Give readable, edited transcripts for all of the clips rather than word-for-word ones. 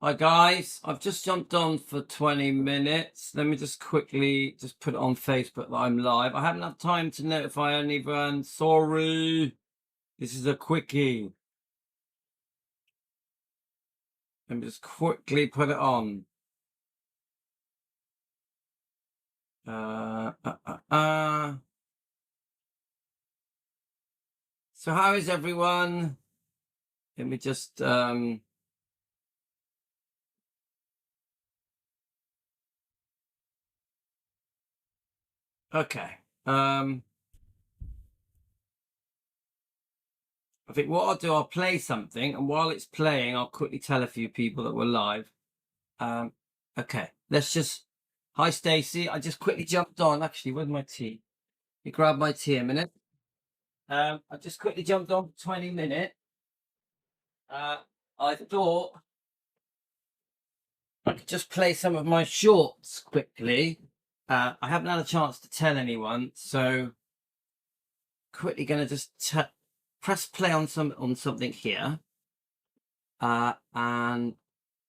Hi guys, I've just jumped on for 20 minutes. Let me just quickly put it on Facebook that I'm live. I haven't had time to notify anyone. Sorry. This is a quickie. Let me just quickly put it on. So how is everyone? Let me just okay. I think what I'll do, I'll play something, and while it's playing, I'll quickly tell a few people that we're live. Okay, let's just... Hi, Stacey. I just quickly jumped on. Actually, where's my tea? You grab my tea a minute. I just quickly jumped on for 20 minutes. I thought I could just play some of my shorts quickly. I haven't had a chance to tell anyone, so quickly going to just press play on something here, and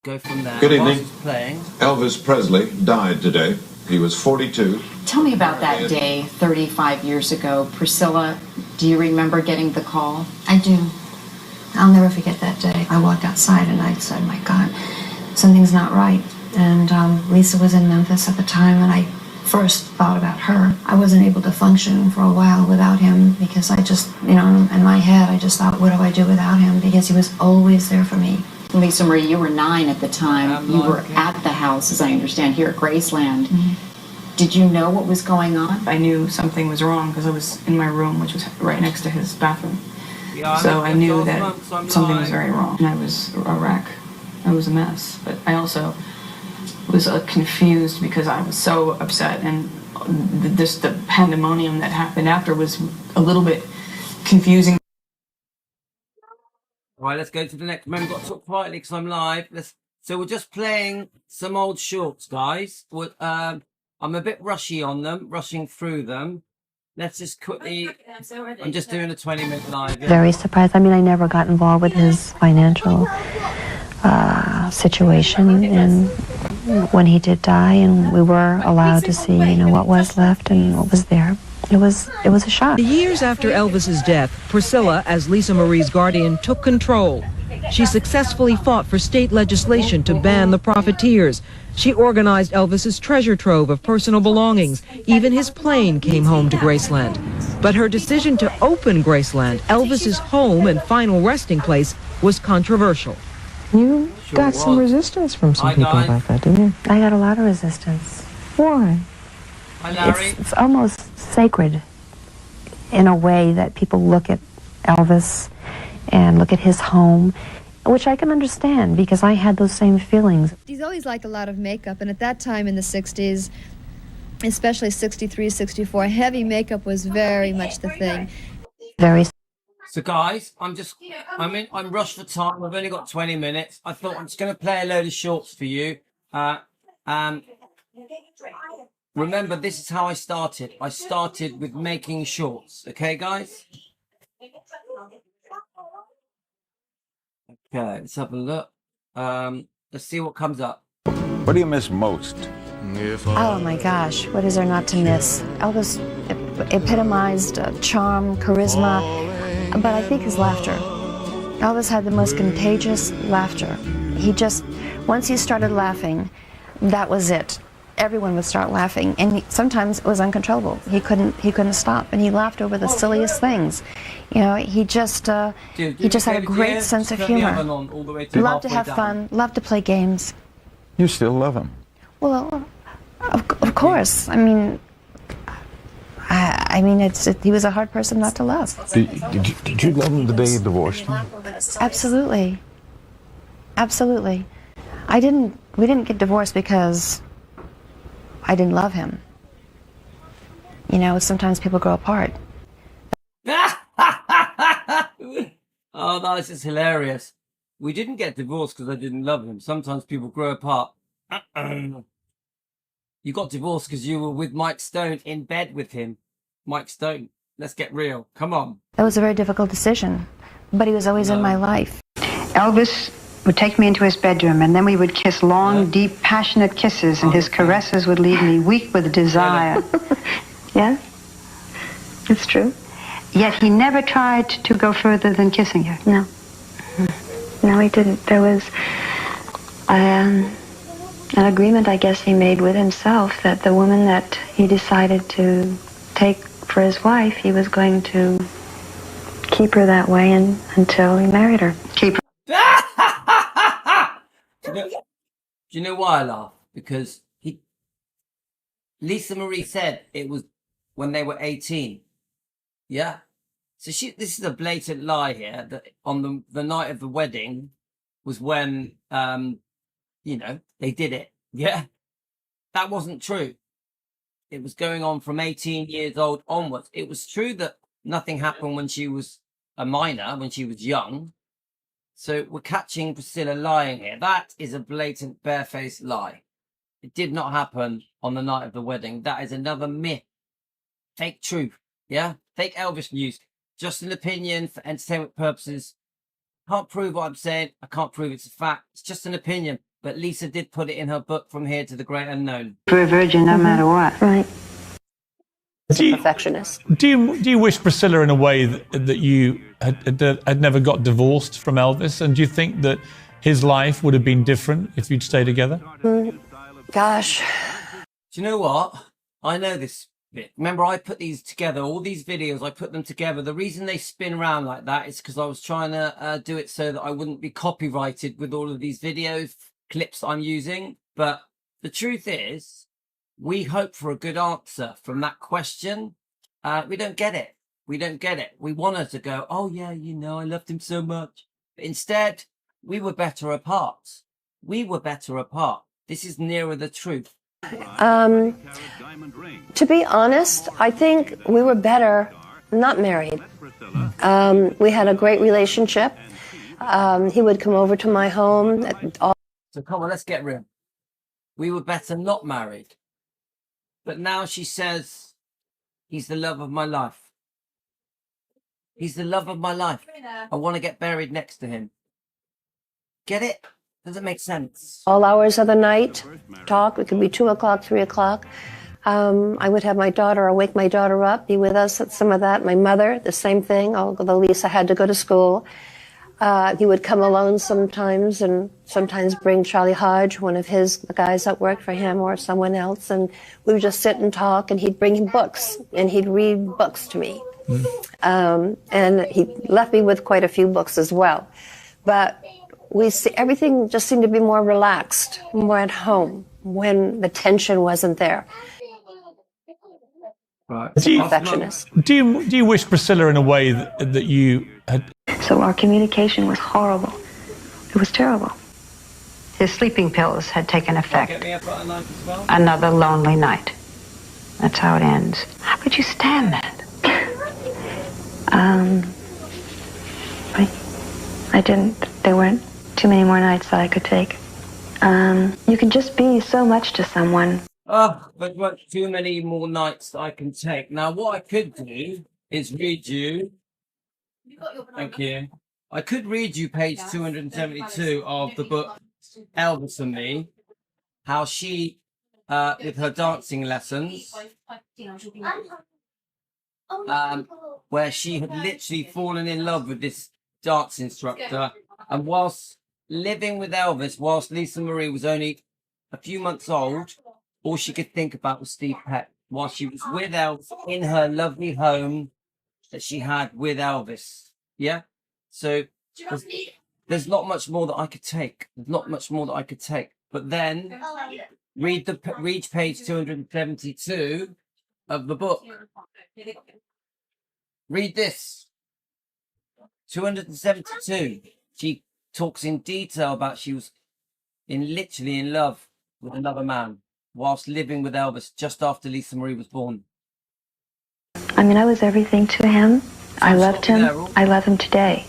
go from there. Good evening. Playing. Elvis Presley died today. He was 42. Tell me about that day 35 years ago. Priscilla, do you remember getting the call? I do. I'll never forget that day. I walked outside and I said, my God, something's not right. And Lisa was in Memphis at the time, and I first thought about her. I wasn't able to function for a while without him because I just, in my head, I just thought, what do I do without him? Because he was always there for me. Lisa Marie, you were 9 at the time. You were at the house, as I understand, here at Graceland. Mm-hmm. Did you know what was going on? I knew something was wrong because I was in my room, which was right next to his bathroom. So I knew that something was very wrong. And I was a wreck. I was a mess. But I also was confused because I was so upset. And the pandemonium that happened after was a little bit confusing. All right, let's go to the next. Remember, got to talk quietly because I'm live. So we're just playing some old shorts, guys. I'm a bit rushing through them. Let's just quickly... I'm just doing a 20-minute live. Yeah. Very surprised. I mean, I never got involved with his financial situation, and when he did die, and we were allowed to see, what was left and what was there. It was a shock. Years after Elvis's death, Priscilla, as Lisa Marie's guardian, took control. She successfully fought for state legislation to ban the profiteers. She organized Elvis's treasure trove of personal belongings. Even his plane came home to Graceland. But her decision to open Graceland, Elvis's home and final resting place, was controversial. You got some resistance from some people about that, didn't you? I got a lot of resistance. Why? Hi, Larry. It's almost sacred in a way that people look at Elvis and look at his home, which I can understand because I had those same feelings. He's always liked a lot of makeup, and at that time in the 60s, especially 63, 64, heavy makeup was very much the thing. Very. So guys, I'm rushed for time. I've only got 20 minutes. I thought I'm just going to play a load of shorts for you. Remember, this is how I started. I started with making shorts. Okay, guys? Okay, let's have a look. Let's see what comes up. What do you miss most? Oh my gosh, what is there not to miss? Elvis epitomized charm, charisma, but I think his laughter. Elvis had the most contagious laughter. Once he started laughing, that was it. Everyone would start laughing, and sometimes it was uncontrollable. He couldn't stop, and he laughed over the silliest things. He just had a great sense of humor. Loved to have fun, loved to play games. You still love him? Well, of course. He was a hard person not to love. Did you love him the day you divorced him? Absolutely. Absolutely. We didn't get divorced because I didn't love him. Sometimes people grow apart. Oh, that is hilarious. We didn't get divorced because I didn't love him. Sometimes people grow apart. You got divorced because you were with Mike Stone, in bed with him. Mike Stone, let's get real. Come on. That was a very difficult decision, but he was always in my life. Elvis would take me into his bedroom, and then we would kiss long, deep, passionate kisses, and his caresses would leave me weak with desire. Yeah? It's true. Yet he never tried to go further than kissing her. No. No, he didn't. There was an agreement, I guess, he made with himself that the woman that he decided to take for his wife, he was going to keep her that way until he married her. Keep her. Do you know why I laugh? Because Lisa Marie said it was when they were 18. Yeah? So this is a blatant lie here, that on the night of the wedding was when, they did it. Yeah? That wasn't true. It was going on from 18 years old onwards. It was true that nothing happened when she was a minor, when she was young. So we're catching Priscilla lying here. That is a blatant, barefaced lie. It did not happen on the night of the wedding. That is another myth. Fake truth. Yeah? Fake Elvis news. Just an opinion for entertainment purposes. Can't prove what I'm saying. I can't prove it's a fact. It's just an opinion. But Lisa did put it in her book, From Here to the Great Unknown. For a virgin, no matter what. Right. Perfectionist. Do you wish, Priscilla, in a way that you had never got divorced from Elvis? And do you think that his life would have been different if you'd stayed together? Gosh. Do you know what? I know this bit. Remember, I put these together, all these videos, I put them together. The reason they spin around like that is because I was trying to do it so that I wouldn't be copyrighted with all of these videos, clips I'm using. But the truth is, we hope for a good answer from that question. We don't get it. We don't get it. We want her to go, oh yeah, I loved him so much. But instead, we were better apart. We were better apart. This is nearer the truth. To be honest, I think we were better not married. We had a great relationship. He would come over to my home. So come on, let's get real. We were better not married. But now she says, he's the love of my life. He's the love of my life. I want to get buried next to him. Get it? Does it make sense? All hours of the night, talk. It could be 2 o'clock, 3 o'clock. I would have my daughter, wake my daughter up, be with us at some of that. My mother, the same thing, although Lisa had to go to school. He would come alone sometimes, and sometimes bring Charlie Hodge, one of the guys that worked for him, or someone else, and we would just sit and talk, and he'd bring him books, and he'd read books to me. And he left me with quite a few books as well. But everything just seemed to be more relaxed, more at home, when the tension wasn't there. Right. Perfectionist. Do you wish, Priscilla, in a way that you had... So our communication was horrible. It was terrible. His sleeping pills had taken effect. Get me up at night as well? Another lonely night. That's how it ends. How could you stand that? I didn't. There weren't too many more nights that I could take. You can just be so much to someone. Oh, but what too many more nights that I can take. Now, what I could do is read you. Thank you. I could read you page 272 of the book Elvis and Me, how she, with her dancing lessons, where she had literally fallen in love with this dance instructor, and whilst living with Elvis, whilst Lisa Marie was only a few months old, all she could think about was Steve Peck, while she was with Elvis in her lovely home that she had with Elvis. Yeah? So there's not much more that I could take. There's not much more that I could take. But then read page 272 of the book. Read this. 272. She talks in detail about she was literally in love with another man whilst living with Elvis just after Lisa Marie was born. I mean, I was everything to him. I loved him. I love him today.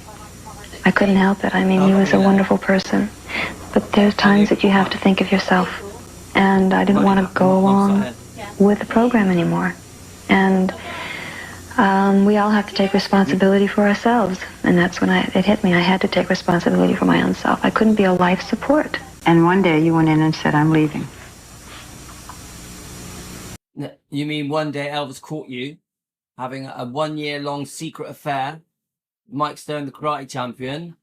I couldn't help it. I mean, he was a wonderful person. But there's times that you have to think of yourself. And I didn't want to go along with the program anymore. And We all have to take responsibility for ourselves. And that's when it hit me. I had to take responsibility for my own self. I couldn't be a life support. And one day you went in and said, I'm leaving. You mean one day Elvis caught you having a 1 year long secret affair, Mike Stone, the karate champion,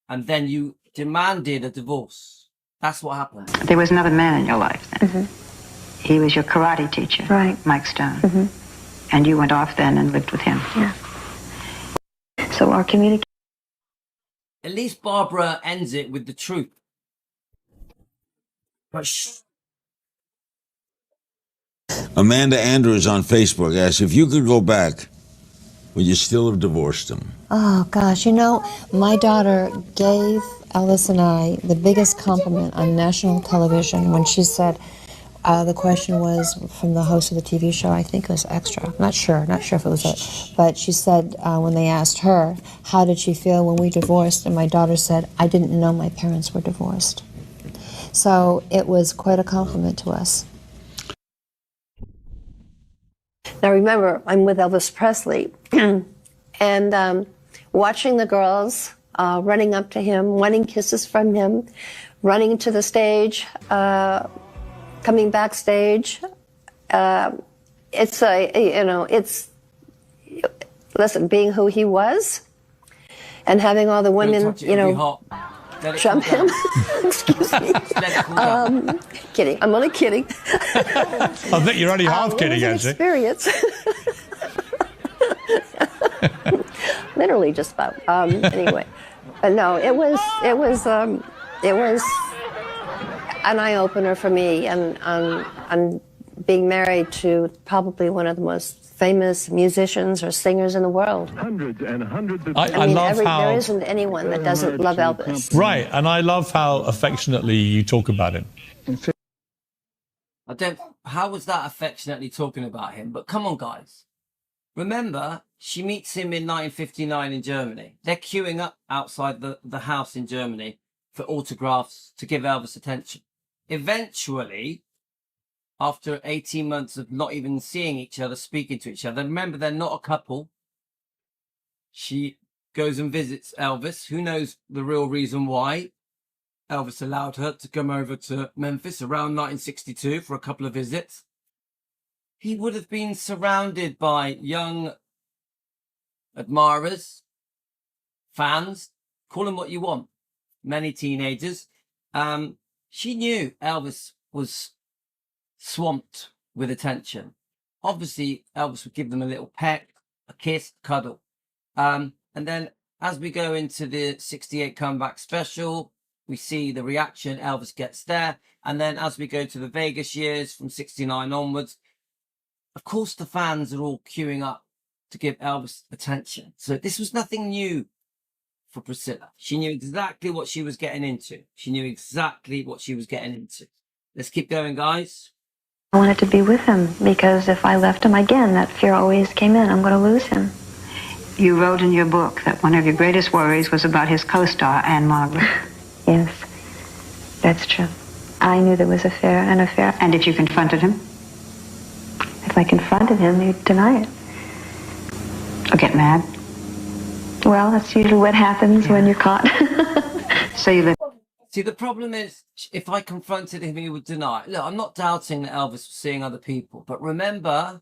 and then you demanded a divorce. That's what happened. There was another man in your life then. Mm-hmm. He was your karate teacher, right? Mike Stone. Mm-hmm. And you went off then and lived with him. Yeah. So our communication. At least Barbara ends it with the truth. But Amanda Andrews on Facebook asks, if you could go back, would you still have divorced him? Oh, gosh. You know, my daughter gave Elvis and I the biggest compliment on national television when she said, the question was from the host of the TV show, I think it was Extra. I'm not sure if it was it. But she said, when they asked her, how did she feel when we divorced? And my daughter said, I didn't know my parents were divorced. So it was quite a compliment to us. Now remember, I'm with Elvis Presley, and watching the girls running up to him, wanting kisses from him, running to the stage, coming backstage. Listen, being who he was, and having all the women, jump him. Excuse me. Kidding. I'm only kidding. I think you're only half kidding, actually. Experience. Literally, just about. Anyway, but no, it was an eye opener for me, and being married to probably one of the most famous musicians or singers in the world. Hundreds and hundreds of there isn't anyone that doesn't love Elvis. Right, and I love how affectionately you talk about him. How was that affectionately talking about him? But come on, guys. Remember, she meets him in 1959 in Germany. They're queuing up outside the house in Germany for autographs to give Elvis attention. Eventually, after 18 months of not even seeing each other, speaking to each other, remember, they're not a couple. She goes and visits Elvis. Who knows the real reason why Elvis allowed her to come over to Memphis around 1962 for a couple of visits. He would have been surrounded by young admirers, fans, call them what you want, many teenagers. She knew Elvis was swamped with attention. Obviously, Elvis would give them a little peck, a kiss, cuddle. And then as we go into the 68 comeback special, we see the reaction Elvis gets there. And then as we go to the Vegas years from 69 onwards, of course, the fans are all queuing up to give Elvis attention. So this was nothing new for Priscilla. She knew exactly what she was getting into. Let's keep going, guys. I wanted to be with him because if I left him again, that fear always came in. I'm going to lose him. You wrote in your book that one of your greatest worries was about his co-star, Anne Margaret. Yes, that's true. I knew there was an affair. And if you confronted him? If I confronted him, he'd deny it. Or get mad. Well, that's usually what happens when you're caught. So you live. See, the problem is, if I confronted him, he would deny. Look, I'm not doubting that Elvis was seeing other people, but remember,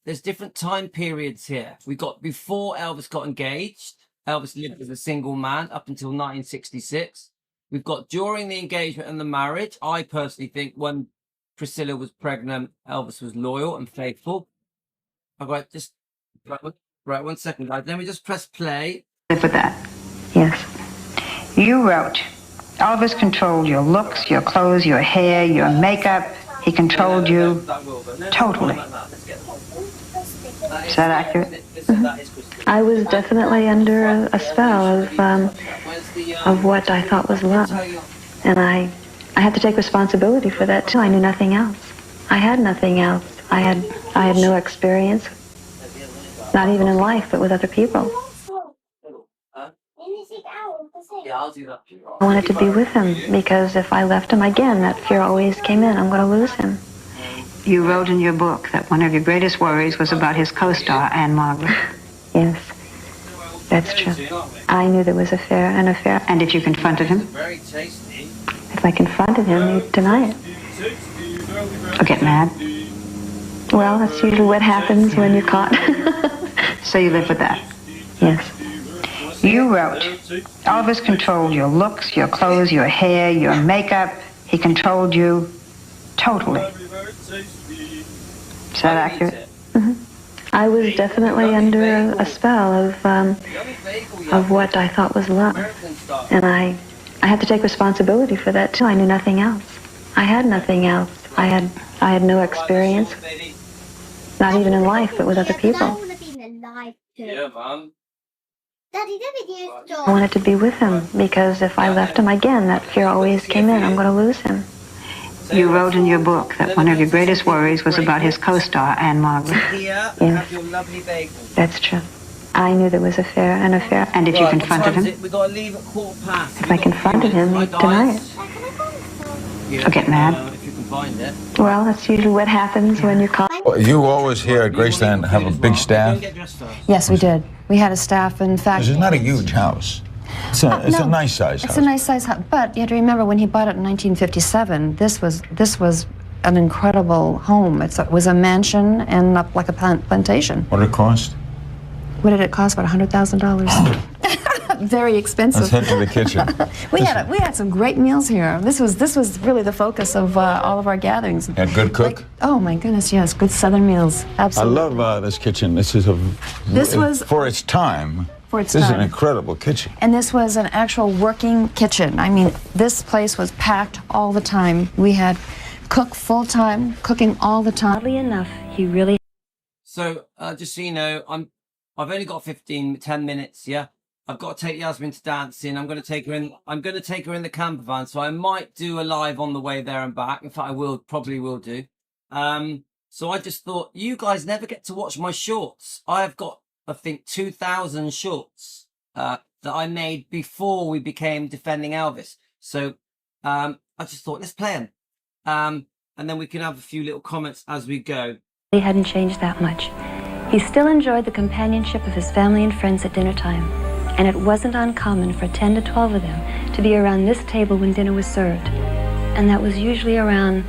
there's different time periods here. We got before Elvis got engaged. Elvis lived as a single man up until 1966. We've got during the engagement and the marriage. I personally think when Priscilla was pregnant, Elvis was loyal and faithful. All right, right, 1 second, guys. Let me just press play. Live with that. Yes. You wrote, Elvis controlled your looks, your clothes, your hair, your makeup. He controlled you totally. Is that accurate? Mm-hmm. I was definitely under a spell of what I thought was love. And I had to take responsibility for that too. I knew nothing else. I had nothing else. I had no experience, not even in life, but with other people. I wanted to be with him because if I left him again, that fear always came in. I'm going to lose him. You wrote in your book that one of your greatest worries was about his co-star, Anne Margaret. Yes, that's true. I knew there was an affair. And if you confronted him? If I confronted him, he'd deny it. Or get mad. Well, that's usually what happens when you're caught. So you live with that? Yes. You wrote, Elvis controlled your looks, your clothes, your hair, your makeup. He controlled you totally. Is that accurate? Mm-hmm. I was definitely under a spell of what I thought was love. And I had to take responsibility for that too. I knew nothing else. I had nothing else. I had no experience, not even in life, but with other people. Yeah, man. I wanted to be with him because if I left him again, that fear always came in. I'm going to lose him. You wrote in your book that one of your greatest worries was about his co-star, Anne Margaret. Yes, that's true. I knew there was an affair. And if you confronted him? If I confronted him, he'd deny it. Or get mad. Well, that's usually what happens when you're caught. You always here at Graceland have a big staff? Yes, we did. We had a staff, in fact. This is not a huge house. It's a nice size house. It's a nice size house, but you have to remember when he bought it in 1957, this was an incredible home. It was a mansion and up like a plantation. What did it cost? What did it cost? About $100,000. Very expensive. Let's head to the kitchen. we had some great meals here. This was really the focus of all of our gatherings. Had good cook? Oh my goodness, yes, good Southern meals. Absolutely. I love this kitchen. This was for its time. This is an incredible kitchen. And this was an actual working kitchen. I mean, this place was packed all the time. We had cook full time, cooking all the time. Oddly enough, he really. So just so you know, I've only got 10 minutes. Yeah, I've got to take Yasmin to dancing. I'm going to take her in the camper van. So I might do a live on the way there and back. In fact, probably will do. So I just thought you guys never get to watch my shorts. I have got, I think, 2,000 shorts that I made before we became Defending Elvis. So I just thought, let's play them. And then we can have a few little comments as we go. He hadn't changed that much. He still enjoyed the companionship of his family and friends at dinner time. And it wasn't uncommon for 10 to 12 of them to be around this table when dinner was served. And that was usually around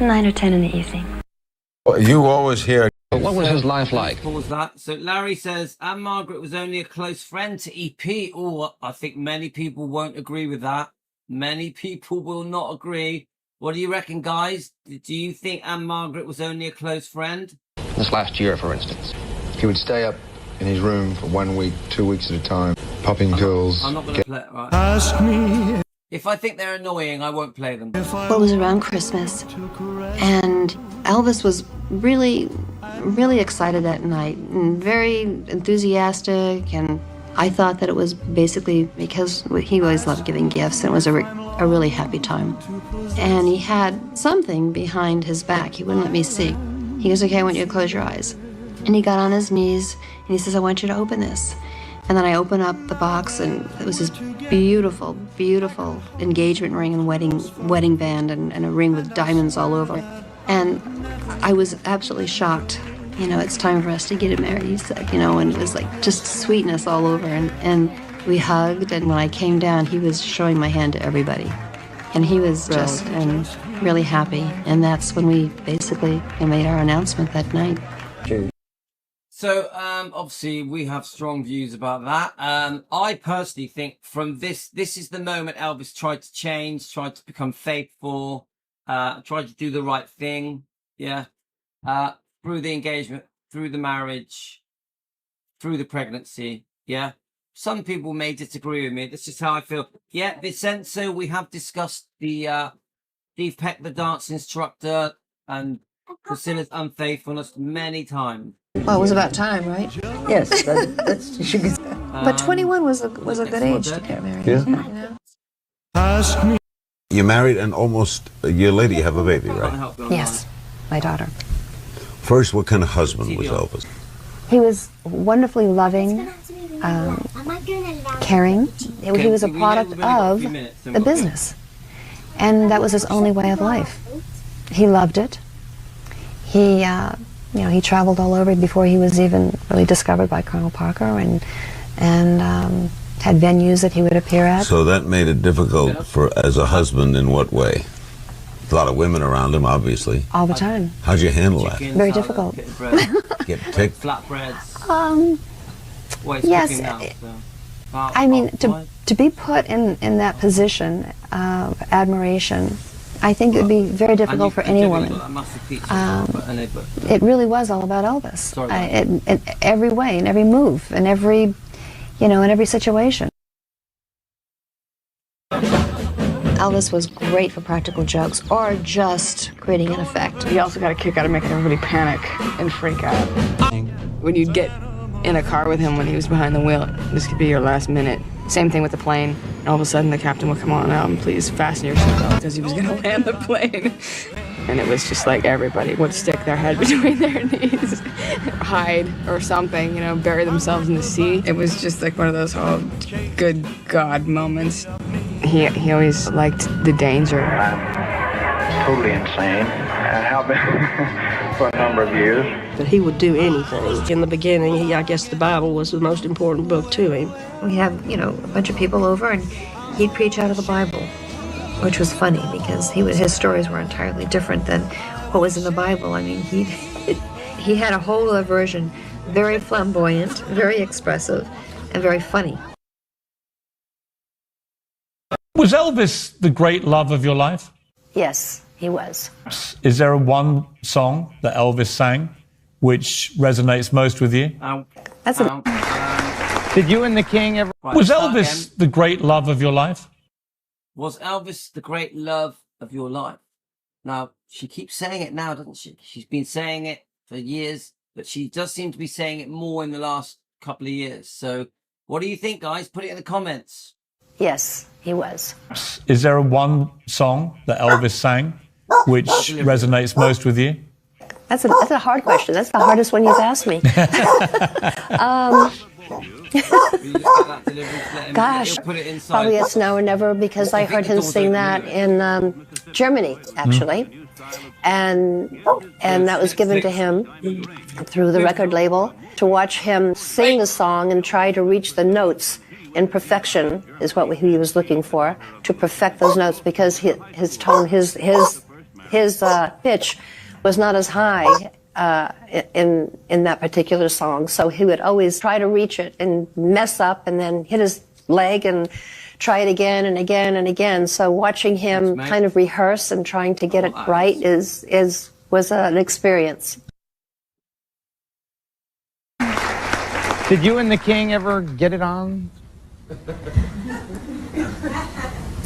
9 or 10 in the evening. You always hear. What was his life like? Pause that. So Larry says, Anne Margaret was only a close friend to EP. Oh, I think many people won't agree with that. Many people will not agree. What do you reckon, guys? Do you think Anne Margaret was only a close friend? This last year, for instance. He would stay up in his room for 1 week, 2 weeks at a time, popping pills. I'm not going to play it, right? Ask me. If I think they're annoying, I won't play them. Well, it was around Christmas, and Elvis was really, really excited that night, and very enthusiastic, and I thought that it was basically because he always loved giving gifts, and it was a really happy time. And he had something behind his back. He wouldn't let me see. He goes, okay, I want you to close your eyes. And he got on his knees, and he says, I want you to open this. And then I open up the box, and it was this beautiful, beautiful engagement ring and wedding band and a ring with diamonds all over. And I was absolutely shocked. You know, it's time for us to get married, he said, you know, and it was like just sweetness all over. And we hugged, and when I came down, he was showing my hand to everybody. And he was just really happy. And that's when we basically made our announcement that night. So, obviously, we have strong views about that. I personally think from this is the moment Elvis tried to change, tried to become faithful, tried to do the right thing, yeah, through the engagement, through the marriage, through the pregnancy, yeah. Some people may disagree with me. That's just how I feel. Yeah, Vincenzo, we have discussed the Steve Peck, the dance instructor, and Priscilla's unfaithfulness many times. Well, it was about time, right? Yes, that's you should. But 21 was a good age to get married. Yeah. You know? You're married, and almost a year later you have a baby, right? Yes, my daughter. First, what kind of husband was Elvis? He was wonderfully loving, caring. He was a product of the business. And that was his only way of life. He loved it. he traveled all over before he was even really discovered by Colonel Parker, and had venues that he would appear at. So that made it difficult as a husband in what way? A lot of women around him, obviously. All the time. How'd you handle that? Very difficult. Get ticked? Flatbreads. Yes. I mean, to be put in that position of admiration, I think it would be very difficult for any woman. It really was all about Elvis. In every way, in every move, in every, in every situation. Elvis was great for practical jokes or just creating an effect. He also got a kick out of making everybody panic and freak out. When you'd get in a car with him when he was behind the wheel, this could be your last minute. Same thing with the plane. And all of a sudden the captain would come on out and please fasten your seatbelt because he was going to land the plane. And it was just like everybody would stick their head between their knees, hide or something, bury themselves in the sea. It was just like one of those, oh, good God moments. He always liked the danger. I'm totally insane and have been for a number of years. That he would do anything. In the beginning, I guess the Bible was the most important book to him. We have, a bunch of people over, and he'd preach out of the Bible, which was funny because his stories were entirely different than what was in the Bible. I mean, he had a whole other version, very flamboyant, very expressive, and very funny. Was Elvis the great love of your life? Yes, he was. Is there one song that Elvis sang which resonates most with you? Did you and the King ever... Was Elvis the great love of your life? Was Elvis the great love of your life? Now, she keeps saying it now, doesn't she? She's been saying it for years, but she does seem to be saying it more in the last couple of years. So what do you think, guys? Put it in the comments. Yes, he was. Is there one song that Elvis sang which resonates most with you? That's a hard question. That's the hardest one you've asked me. Gosh, probably It's Now or Never, because I heard him sing that in Germany, actually. And that was given to him through the record label. To watch him sing the song and try to reach the notes in perfection is what he was looking for, to perfect those notes, because his tone, his pitch was not as high in that particular song. So he would always try to reach it and mess up and then hit his leg and try it again and again and again. So watching him kind of rehearse and trying to get it right was an experience. Did you and the King ever get it on?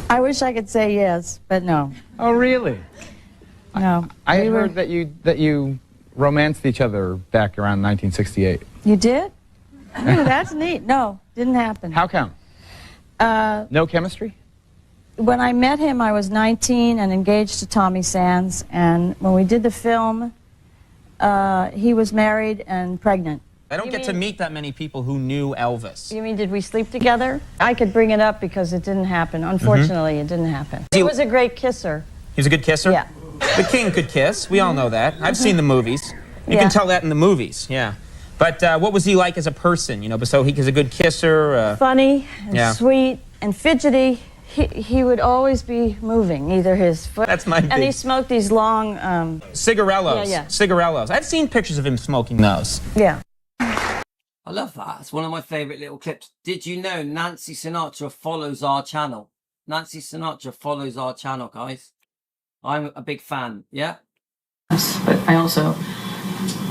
I wish I could say yes, but no. Oh, really? No. I heard that you romanced each other back around 1968. You did? Ooh, that's neat. No, didn't happen. How come? No chemistry? When I met him, I was 19 and engaged to Tommy Sands, and when we did the film, he was married and pregnant. I don't get to meet that many people who knew Elvis. You mean, did we sleep together? I could bring it up because it didn't happen. Unfortunately, it didn't happen. He was a great kisser. He was a good kisser? Yeah. The King could kiss. We all know that. I've seen the movies. You can tell that in the movies, yeah. But what was he like as a person? So he's a good kisser. Funny and sweet and fidgety. He would always be moving, either his foot. That's my big... And he smoked these long... cigarellos. Yeah. Cigarellos. I've seen pictures of him smoking those. Yeah. I love that. It's one of my favourite little clips. Did you know Nancy Sinatra follows our channel? Nancy Sinatra follows our channel, guys. I'm a big fan, yeah? But I also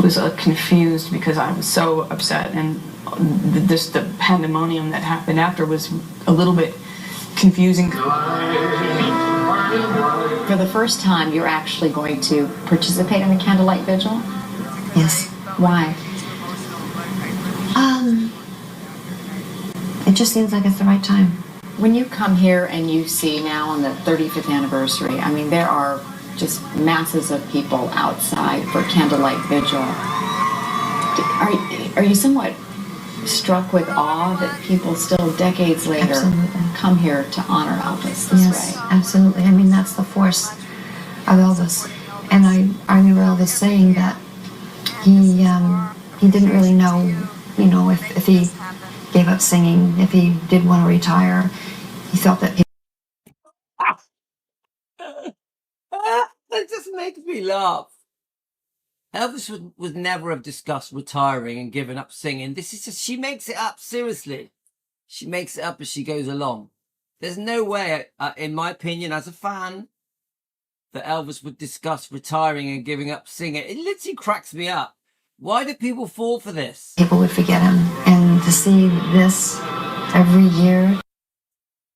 was confused because I was so upset, and the pandemonium that happened after was a little bit confusing. For the first time, you're actually going to participate in the candlelight vigil? Yes. Why? It just seems like it's the right time. When you come here and you see now on the 35th anniversary, I mean, there are just masses of people outside for candlelight vigil. Are you somewhat struck with awe that people still decades later come here to honor Elvis this way? Yes, absolutely. I mean, that's the force of Elvis. And I remember Elvis saying that he didn't really know, you know, if he gave up singing, if he did want to retire. He felt that That just makes me laugh. Elvis would never have discussed retiring and giving up singing. This is just, she makes it up, seriously. She makes it up as she goes along. There's no way, in my opinion, as a fan, that Elvis would discuss retiring and giving up singing. It literally cracks me up. Why do people fall for this? people would forget him. And to see this every year.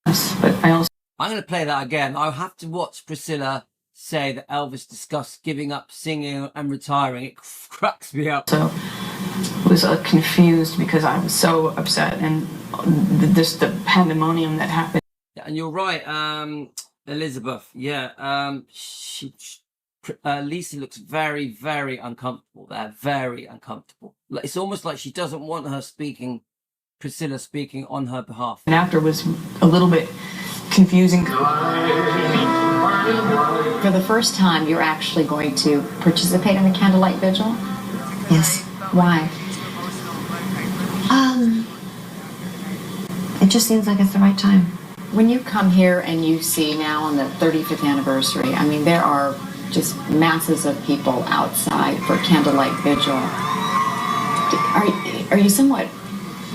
But I'm going to play that again. I'll have to watch Priscilla say that Elvis discussed giving up singing and retiring. It cracks me up. So was confused because I was so upset, and the pandemonium that happened. And you're right, Elizabeth. Yeah, Lisa looks very, very uncomfortable there. Very uncomfortable. It's almost like she doesn't want her speaking, Priscilla speaking on her behalf. And after was a little bit confusing. For the first time, you're actually going to participate in the candlelight vigil? Yes. Why? It just seems like it's the right time. When you come here and you see now on the 35th anniversary, I mean, there are just masses of people outside for candlelight vigil. Are you somewhat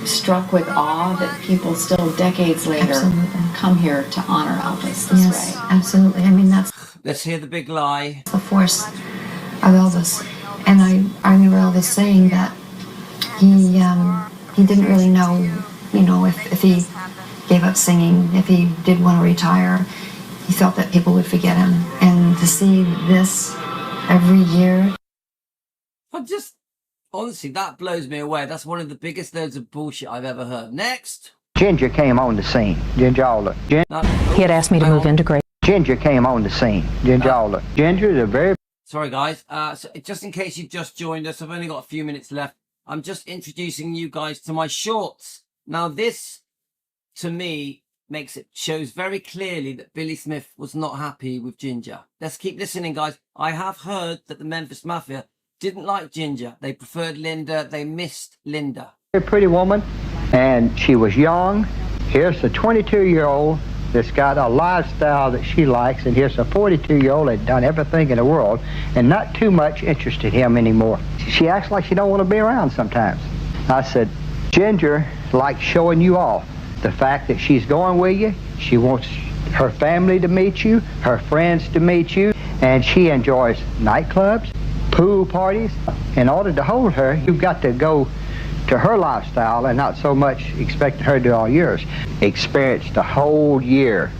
struck with awe that people still decades later come here to honor Elvis this way? Absolutely. I mean, that's Let's hear the big lie. the force of Elvis. And I remember Elvis saying that he didn't really know, you know, if he gave up singing, if he did want to retire. He felt that people would forget him. And to see this every year. Honestly, that blows me away. That's one of the biggest loads of bullshit I've ever heard. Next. Ginger came on the scene. Ginger Alder. He had asked me to move into Grace. Ginger came on the scene. Ginger Alder. Ginger is a very... Sorry, guys. So just in case you've just joined us, I've only got a few minutes left. I'm just introducing you guys to my shorts. Now, this, to me, shows very clearly that Billy Smith was not happy with Ginger. Let's keep listening, guys. I have heard that the Memphis Mafia didn't like Ginger. They preferred Linda. They missed Linda. Very pretty woman, and she was young. Here's a 22-year-old that's got a lifestyle that she likes, and here's a 42-year-old that done everything in the world and not too much interested in him anymore. She acts like she don't want to be around sometimes. I said, Ginger likes showing you off. The fact that she's going with you, she wants her family to meet you, her friends to meet you, and she enjoys nightclubs, pool parties. In order to hold her, you've got to go to her lifestyle and not so much expecting her to do all yours. Experienced a whole year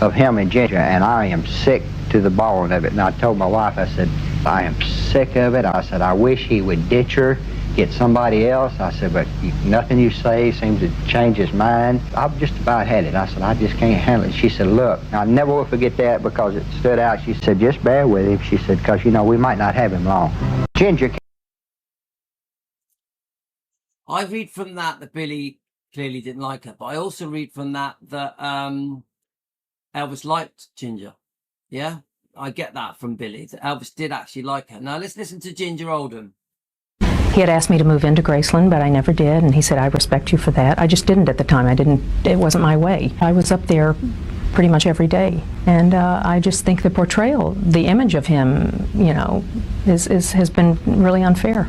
of him and Ginger, and I am sick to the bone of it. And I told my wife, I said, I am sick of it. I said, I wish he would ditch her, get somebody else. I said, but nothing you say seems to change his mind. I've just about had it. I said, I just can't handle it. She said, look, I never will forget that because it stood out. She said, just bear with him. She said, because, you know, we might not have him long. Ginger. I read from that Billy clearly didn't like her, but I also read from that Elvis liked Ginger. Yeah, I get that from Billy, that Elvis did actually like her. Now let's listen to Ginger Oldham. He had asked me to move into Graceland, but I never did, and he said, I respect you for that. I just didn't at the time. It wasn't my way. I was up there pretty much every day, and I just think the portrayal, the image of him, you know, has been really unfair.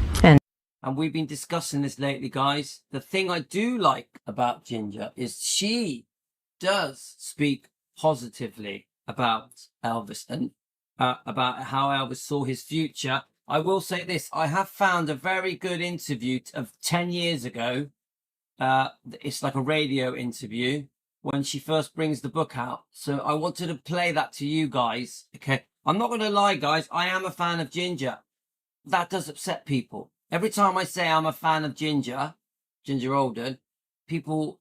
And we've been discussing this lately, guys. The thing I do like about Ginger is she does speak positively about Elvis and about how Elvis saw his future. I will say this. I have found a very good interview of 10 years ago. It's like a radio interview when she first brings the book out. So I wanted to play that to you guys. Okay. I'm not going to lie, guys. I am a fan of Ginger. That does upset people. Every time I say I'm a fan of Ginger Oldham, I will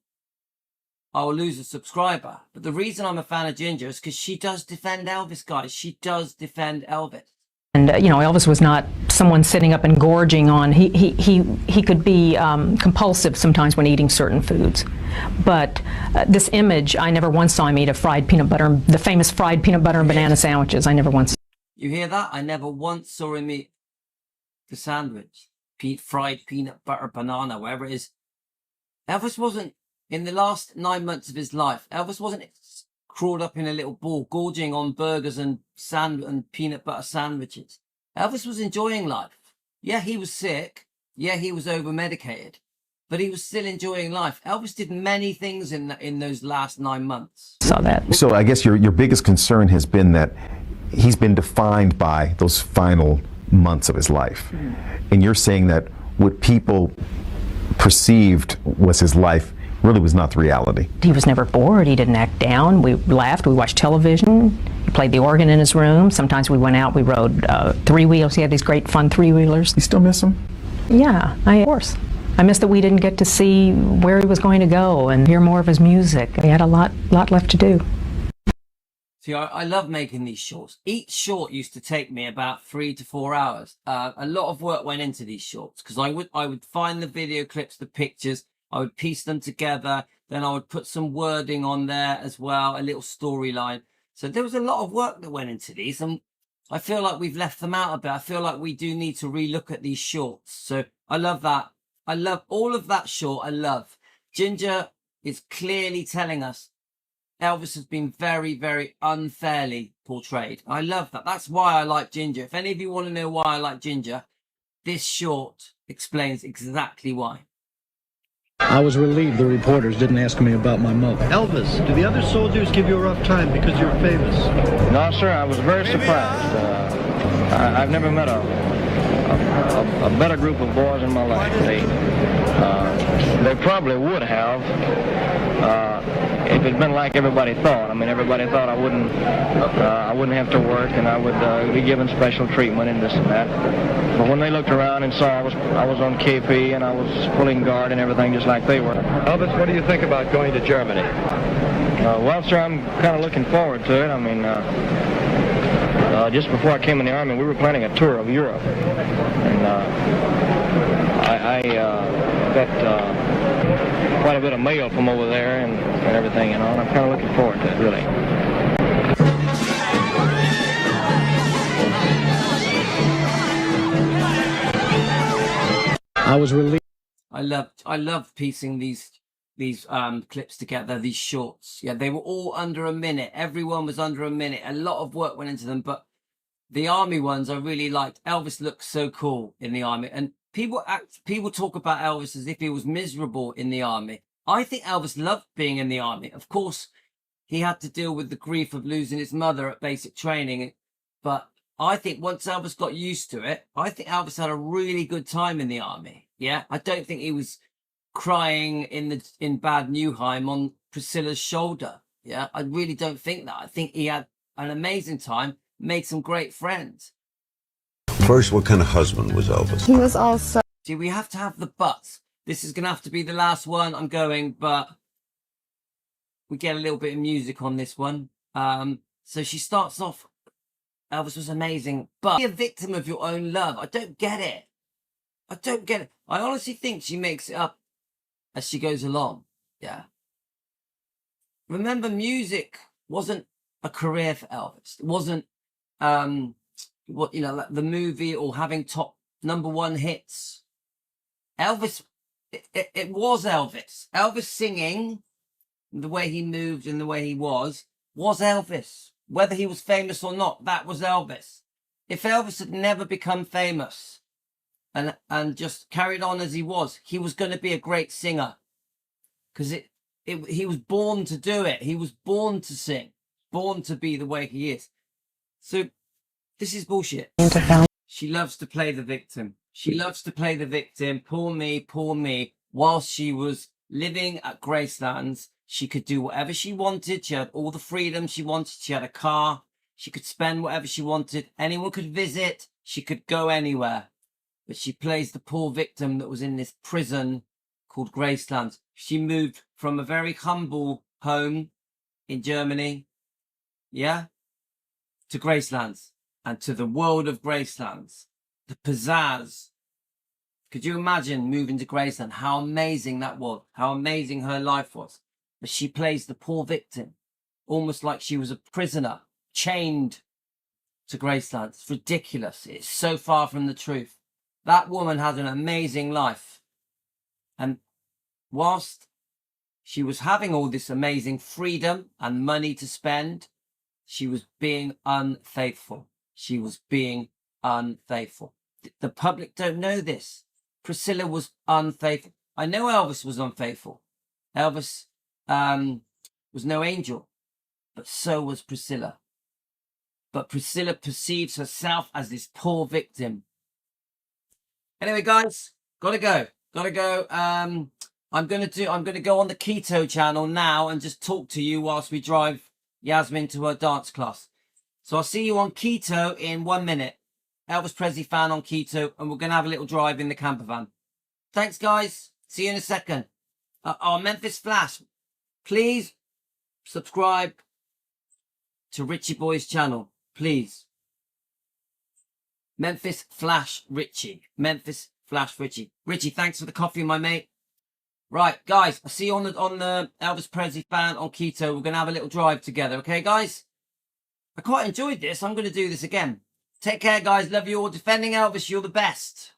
lose a subscriber. But the reason I'm a fan of Ginger is because she does defend Elvis, guys. She does defend Elvis. And, you know, Elvis was not someone sitting up and gorging on. He could be compulsive sometimes when eating certain foods. But this image, I never once saw him eat a fried peanut butter, the famous fried peanut butter and banana sandwiches. I never once. You hear that? I never once saw him eat the sandwich. Fried peanut butter banana, wherever it is. Elvis wasn't, in the last 9 months of his life, Elvis wasn't crawled up in a little ball, gorging on burgers and peanut butter sandwiches. Elvis was enjoying life. Yeah, he was sick. Yeah, he was over-medicated. But he was still enjoying life. Elvis did many things in those last 9 months. Saw that. So I guess your biggest concern has been that he's been defined by those final months of his life. And you're saying that what people perceived was his life really was not the reality. He was never bored. He didn't act down. We laughed. We watched television. He played the organ in his room. Sometimes we went out. We rode three-wheels. He had these great fun three-wheelers. You still miss him? Yeah, of course. I miss that we didn't get to see where he was going to go and hear more of his music. He had a lot left to do. See, I love making these shorts. Each short used to take me about 3 to 4 hours. A lot of work went into these shorts because I would find the video clips, the pictures, I would piece them together, then I would put some wording on there as well, a little storyline. So there was a lot of work that went into these, and I feel like we've left them out a bit. I feel like we do need to relook at these shorts. So I love that. I love all of that short. I love. Ginger is clearly telling us Elvis has been very, very unfairly portrayed. I love that. That's why I like Ginger. If any of you want to know why I like Ginger, this short explains exactly why. I was relieved the reporters didn't ask me about my mother. Elvis, do the other soldiers give you a rough time because you're famous? No, sir, I was very surprised. I've never met a better group of boys in my life. They probably would have if it'd been like everybody thought. I mean, everybody thought I wouldn't have to work and I would be given special treatment and this and that. But when they looked around and saw I was on KP and I was pulling guard and everything just like they were. Elvis, what do you think about going to Germany? Well, sir, I'm kind of looking forward to it. I mean, just before I came in the Army, we were planning a tour of Europe. And I got quite a bit of mail from over there and everything, you know, and I'm kind of looking forward to it, really. I was relieved. I love piecing these clips together, these shorts. Yeah, they were all under a minute. Everyone was under a minute. A lot of work went into them, but the Army ones I really liked. Elvis looked so cool in the Army, and people talk about Elvis as if he was miserable in the Army. I think Elvis loved being in the Army. Of course, he had to deal with the grief of losing his mother at basic training, but I think once Elvis got used to it, I think Elvis had a really good time in the Army. Yeah, I don't think he was crying in Bad Newheim on Priscilla's shoulder. Yeah, I really don't think that. I think he had an amazing time, made some great friends. First, what kind of husband was Elvis? He was also... See, we have to have the buts. This is going to have to be the last one I'm going, but we get a little bit of music on this one. So she starts off, Elvis was amazing, but be a victim of your own love. I don't get it. I don't get it. I honestly think she makes it up as she goes along. Yeah. Remember, music wasn't a career for Elvis. It wasn't, like the movie or having top #1 hits. Elvis, it was Elvis. Elvis singing, the way he moved and the way he was Elvis. Whether he was famous or not, that was Elvis. If Elvis had never become famous and just carried on as he was going to be a great singer. Because he was born to do it. He was born to sing, born to be the way he is. So this is bullshit. She loves to play the victim. She loves to play the victim. Poor me. Whilst she was living at Gracelands, she could do whatever she wanted. She had all the freedom she wanted. She had a car. She could spend whatever she wanted. Anyone could visit. She could go anywhere. But she plays the poor victim that was in this prison called Gracelands. She moved from a very humble home in Germany, to Gracelands and to the world of Gracelands. The pizzazz. Could you imagine moving to Graceland? How amazing that was. How amazing her life was. But she plays the poor victim, almost like she was a prisoner, chained to Graceland. It's ridiculous. It's so far from the truth. That woman had an amazing life. And whilst she was having all this amazing freedom and money to spend, she was being unfaithful. She was being unfaithful. The public don't know this. Priscilla was unfaithful. I know Elvis was unfaithful. Elvis was no angel, but so was Priscilla. But Priscilla perceives herself as this poor victim. Anyway, guys, gotta go. I'm gonna go on the keto channel now and just talk to you whilst we drive Yasmin to her dance class. So I'll see you on keto in 1 minute. Elvis Presley fan on keto, and we're gonna have a little drive in the camper van. Thanks, guys. See you in a second. Memphis Flash, please subscribe to Richie Boy's channel, please. Memphis Flash Richie. Memphis Flash Richie. Richie, thanks for the coffee, my mate. Right, guys, I'll see you on the Elvis Presley fan on keto. We're gonna have a little drive together, okay, guys? I quite enjoyed this. I'm gonna do this again. Take care, guys. Love you all. Defending Elvis, you're the best.